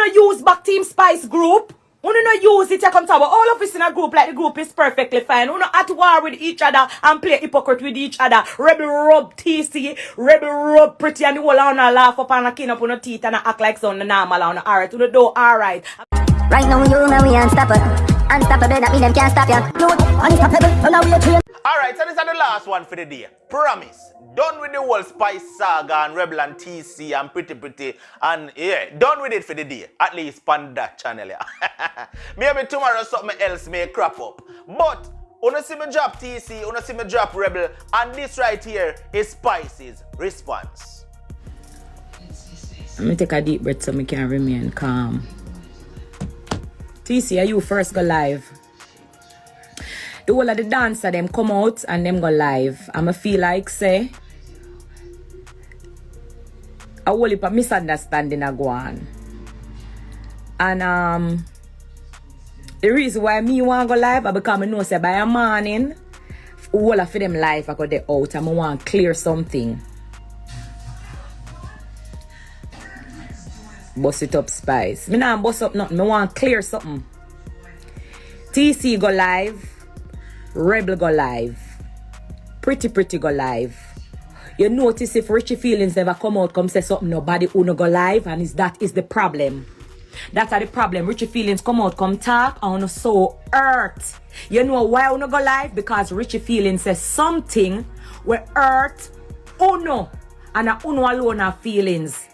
no use back Team Spice group. Uno no use it to come to all of us in a group like the group is perfectly fine. Uno at war with each other and play hypocrite with each other. Rebel rub TC, rebel rub pretty and the whole on a laugh up and a kin up on the teeth and a act like something normal on alright. Uno do alright. Right now you and we unstoppable. Unstoppable, that mean them can't stop ya. Unstoppable, on our way to. Alright, so this is the last one for the day. Promise. Done with the whole Spice saga and Rebel and TC and Pretty and yeah, done with it for the day. At least on that channel, yeah. Maybe tomorrow something else may crop up. But wanna see me drop TC, wanna see me drop Rebel, and this right here is Spice's response. Let me take a deep breath so I can remain calm. TC, are you first go live? The whole of the dancer them come out and them go live. I'ma feel like say a whole heap of misunderstanding a go on. And the reason why me want go live is because I know say by a morning all of them live I go there out and I want to clear something. Bust it up, Spice. Me nah bust up nothing. Me want to clear something. TC go live. Rebel go live. Pretty go live. You notice if Richie Feelings never come out, come say something, nobody uno go live, and that is the problem. That's the problem. Richie Feelings come out, come talk, and uno so hurt. You know why uno go live? Because Richie Feelings says something where hurt uno, and uno alone have feelings.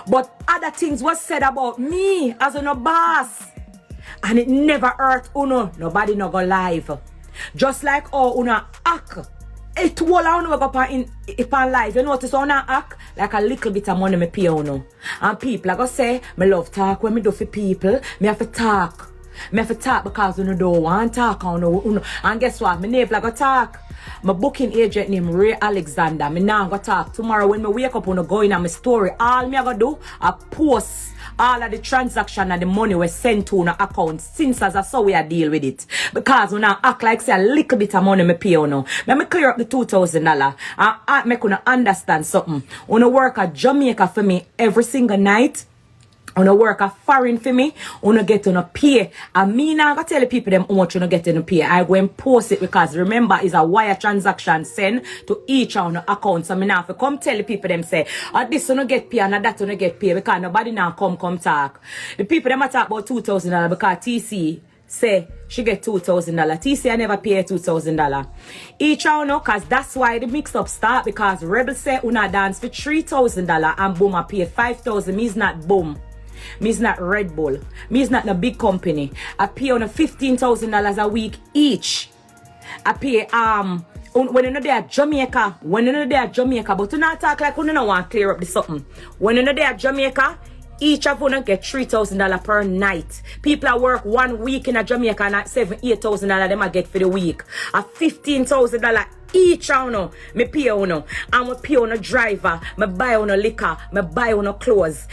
But other things was said about me as uno boss, and it never hurt uno. Nobody no go live. Just like uno act. It will uno go in live. You notice uno act like a little bit of money me pay uno. And people are gonna say, me love talk when me do for people. Me have to talk. Me have to talk because uno don't want talk uno. And guess what? Me never go talk. My booking agent named Ray Alexander. Me now go talk. Tomorrow when me wake up uno go in on my story. All me go do, I post all of the transaction and the money was sent to an account since as I saw we deal with it. Because when I act like say a little bit of money me pay you know. Let me clear up the $2,000 and I make you understand something. When I work at Jamaica for me every single night. When I work a foreign for me, when I get on a pay. And me now I tell the people them how much you get on a pay. I go and post it because remember it's a wire transaction sent to each on the account. So me now have to come tell the people them say, this one get pay and that one get pay because nobody now come talk. The people them talk about $2,000 because TC say she get $2,000. TC I never pay $2,000. Each one know cause that's why the mix up start because Rebel say una dance for $3,000 and boom I pay $5,000. Me is not boom. Me is not Red Bull. Me is not a big company. I pay on $15,000 a week each. I pay when you know they are Jamaica. When you know they are Jamaica, but you not talk like you don't want to clear up the something. When you know they are Jamaica, each of them get $3,000 per night. People that work 1 week in a Jamaica and at $7,000-8,000 them I get for the week. At $15,000 each on me pay on. And me pay on a driver. Me buy on a liquor. Me buy on a clothes.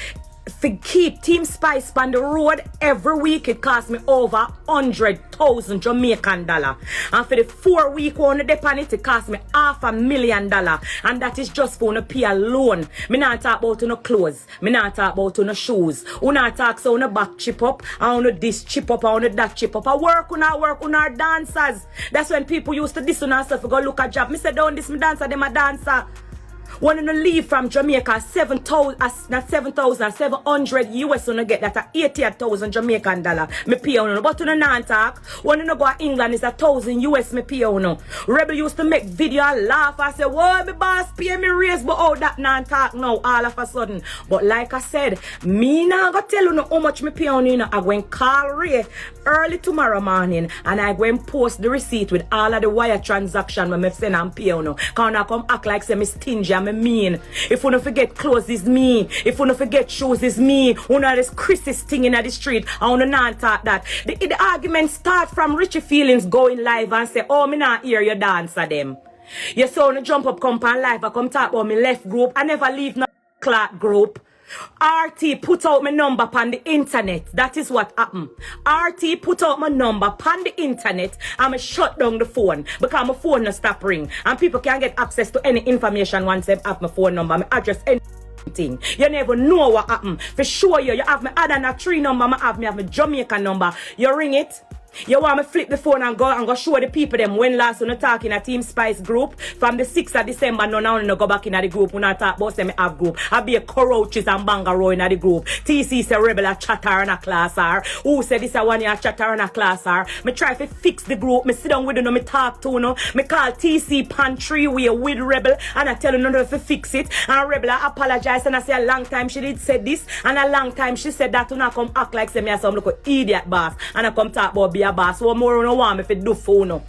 To keep Team Spice on the road every week, it cost me over 100,000 Jamaican dollar. And for the 4 week on the dep on it cost me $500,000. And that is just for no pay alone. Me not talk about no clothes. Me not talk about no shoes. We not talk so no back chip up, and no this chip up, and no that chip up. I work on our dancers. That's when people used to this on ourselves go look at job. Me say down this me dancer, them a dancer. When you leave from Jamaica, 7,700 US when you get that at 88,000 Jamaican dollar. Me pay on. But you not talk. When you go to England, it's 1,000 US me pay on. Rebel used to make video and laugh. I say, whoa, my boss pay me raise, but oh, that not talk now all of a sudden. But like I said, me now go tell you how much me pay on you. I go and call Ray early tomorrow morning and I go and post the receipt with all of the wire transaction when me send and pay on. Because I come act like say me stingy. I mean, if you don't forget clothes is me, if you don't forget shoes is me, you know this Chris's thing in the street, I want to not talk that. The argument start from Richie Feelings going live and say, oh, me not hear your dancer them. You saw me jump up, come on live, I come talk about me left group, I never leave no Clark group. RT put out my number on the internet. That is what happened. RT put out my number on the internet and I shut down the phone because my phone no stop ring. And people can get access to any information once they have my phone number, my address. thing. You never know what happened. For sure, you have me add and a 3 number, I have my Jamaican number. You ring it. You want me flip the phone and go show the people them when last we talk in a Team Spice group from the 6th of December. No, now go back in the group. We not talk about them have group. I be a cockroaches and bangaroo in the group. TC say rebel a chatter in a class are. Who said this a one year chatter in a class are? Me try to fix the group. Me sit down with you, me talk to you. Me call TC pantry we with rebel and I tell you no to fix it. And rebel I apologize and I say a long time she did say this and a long time she said that to not come act like say me as some look idiot boss and I come talk about be a boss. What more you want me if do for no?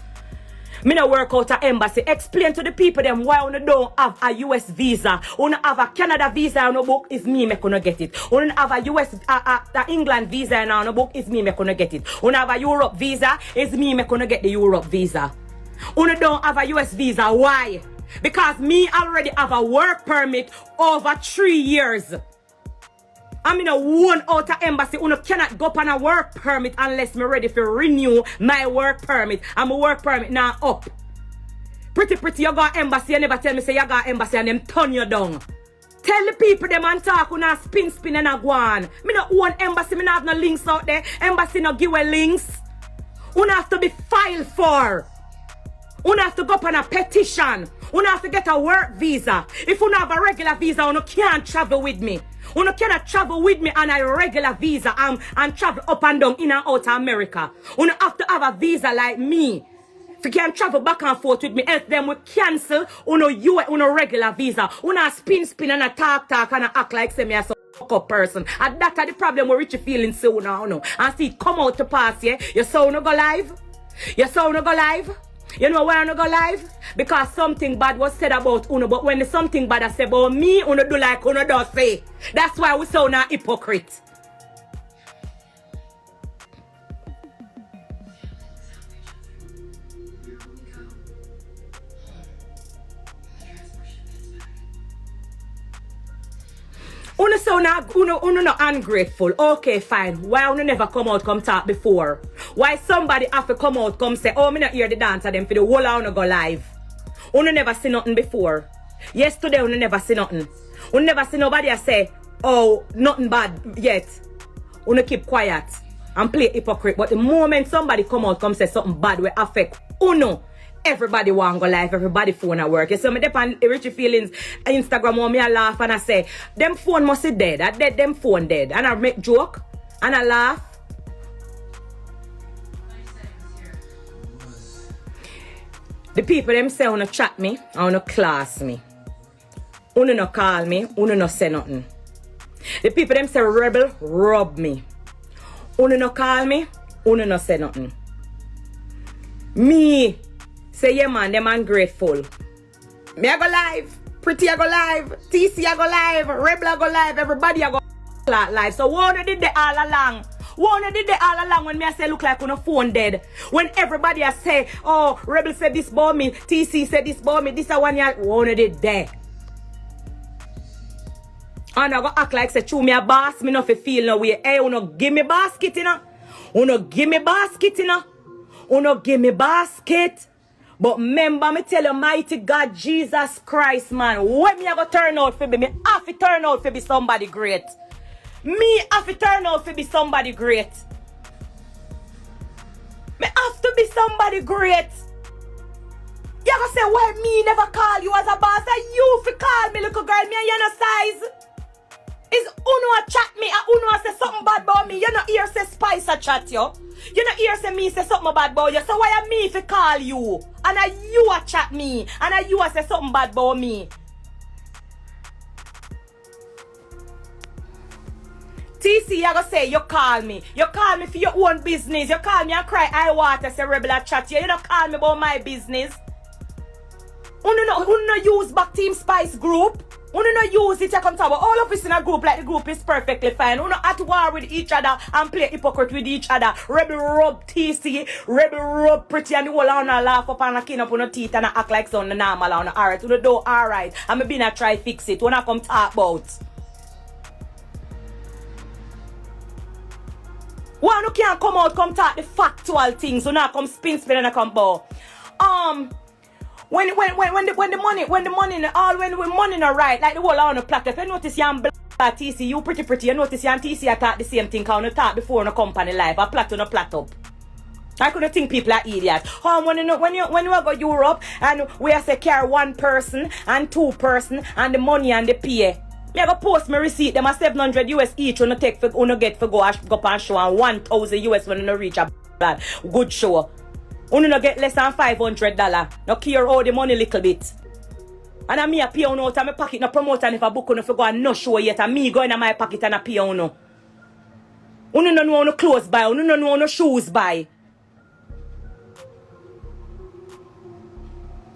Me no work out a embassy. Explain to the people them why you don't have a US visa. You don't have a Canada visa on the book is me make you get it. You don't have a US the England visa on the book is me make you get it. You don't have a Europe visa is me make you get the Europe visa. You don't have a US visa. Why? Because me already have a work permit over 3 years. I'm in a one outer embassy. You cannot go up on a work permit unless me ready to renew my work permit. And my work permit now up. Pretty, you got embassy. You never tell me say you got embassy and them turn you down. Tell the people them and talk. You not spin and a go on. Me not own embassy. Me not have no links out there. Embassy no give away links. You have to be filed for. You have to go up on a petition. You have to get a work visa. If you don't have a regular visa, you can't travel with me. You cannot travel with me on a regular visa and travel up and down in and out of America. You have to have a visa like me. If you can't travel back and forth with me, else them will cancel you regular visa. You not spin and a talk and a act like say me as a fuck up person. And that's the problem with Richie feeling so now. And see it come out to pass, yeah? Your sound no go live? Your sound no go live? You know why I don't go live? Because something bad was said about Uno. But when something bad I say about me, Uno do like Uno does say. That's why we sound a hypocrite. Uno sound Uno not ungrateful. Okay, fine. Why Uno never come out come talk before? Why somebody have to come out come say, oh, me not hear the dance of them for the whole Uno go live? Uno never see nothing before. Yesterday Uno never see nothing. Uno never see nobody say, oh, nothing bad yet. Uno keep quiet and play hypocrite. But the moment somebody come out come say something bad will affect Uno, everybody want go live, everybody phone at work. You see me depend Richie Feelings Instagram want me a laugh and I say, them phone must be dead. I dead them phone dead. And I make joke and I laugh. The people them say wanna chat me, I wanna class me. Uno no call me, uno no say nothing. The people them say rebel rob me. Uno no call me, uno no say nothing. Me say yeah man, them ungrateful. Me I go live, Pretty I go live, TC I go live, Rebel I go live, everybody I go live. So what did they all along? What did they all along when me I say look like on a phone dead? When everybody I say, oh, Rebel said this about me, TC said this about me, this a one year, what did they? And I go act like say chew me a boss, me not feel no way. Hey, uno give me basket, you know? Uno give me basket, you know? Uno give me basket. But remember, me tell you, mighty God, Jesus Christ, man, when me I go turn out for me have to turn out for be somebody great. Me have to turn out for be somebody great. Me have to be somebody great. You gonna say, why me never call you as a boss? And you fi call me, little girl, me and you no size. Is Uno a chat me and Uno a say something bad about me? You not hear say Spice a chat you. You not hear say me say something bad about you. So why am me fi call you? And you a chat me. And you a say something bad about me. TC, you gonna say you call me. You call me for your own business. You call me and cry I water say rebel a chat you. You don't call me about my business. Uno no use back Team Spice group. Uno no use it, you come talk about all of us in a group like the group is perfectly fine. Uno at war with each other and play hypocrite with each other. Rebel rub TC, rebel rub Pretty and the whole on laugh up and kin up on the teeth and act like something normal on the alright. Uno do alright. I'm a been a try fix it. Uno come talk about. Why you can't come out come talk the factual things? Uno come spin and come bow. When the money not right, like the whole on the plot. If you notice you black TC, you pretty. You notice you and TC I talk the same thing. Cause you talk before on a company life. I plot on a plot up. I couldn't think people are idiots. Oh, when you go Europe and we have to carry one person and two person and the money and the pay. Me go post my receipt. Them are $700 US each. When you take for, when you get for go up and show and $1,000 US when you reach a bad good show. You no get less than $500. No care all the money little bit. And I me a pay on out of my pocket no promote and if I book on if I go and no show yet and me go in my pocket and I pay on no. You no know no clothes buy, you no know no shoes buy.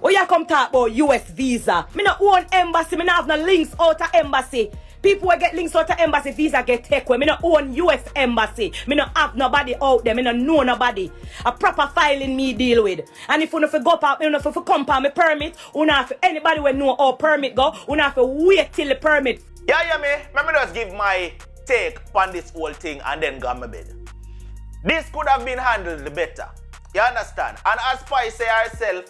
Oh, you come talk about US visa. Me no own embassy, me no have no links out of embassy. People will get links out of embassy, visa get take away. Me no own US embassy. Me no have nobody out there. Me no know nobody. A proper filing me deal with. And if you not go up, you know, if you come for me permit, you not have anybody will know how permit go. You not have to wait till the permit. Yeah, me. Let me just give my take on this whole thing and then go on my bed. This could have been handled better. You understand? And as Spice say herself,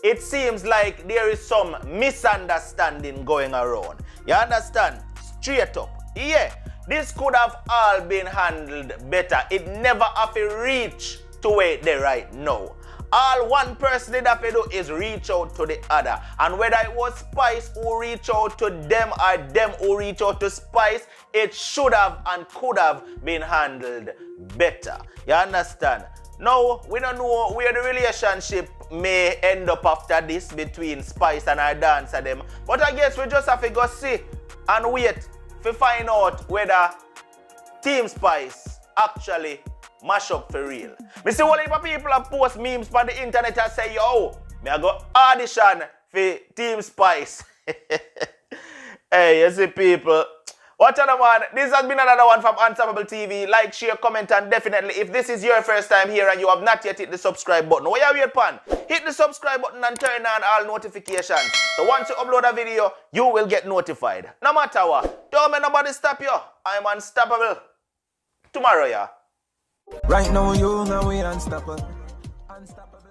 it seems like there is some misunderstanding going around. You understand? Straight up. Yeah, this could have all been handled better. It never have to reach to where they right now. All one person did have to do is reach out to the other. And whether it was Spice who reach out to them or them who reach out to Spice, it should have and could have been handled better. You understand? Now, we don't know where the relationship may end up after this between Spice and our dancer them. But I guess we just have to go see and wait to find out whether Team Spice actually mash up for real. Me see all the people have post memes on the internet and say, yo, me I go audition for Team Spice. Hey, you see people. Watch out, man. This has been another one from Unstoppable TV. Like, share, comment, and definitely, if this is your first time here and you have not yet hit the subscribe button, what you wait pan? Hit the subscribe button and turn on all notifications. So once you upload a video, you will get notified. No matter what, don't let nobody stop you. I'm unstoppable. Tomorrow, yeah. Right now, you know we unstoppable. Unstoppable.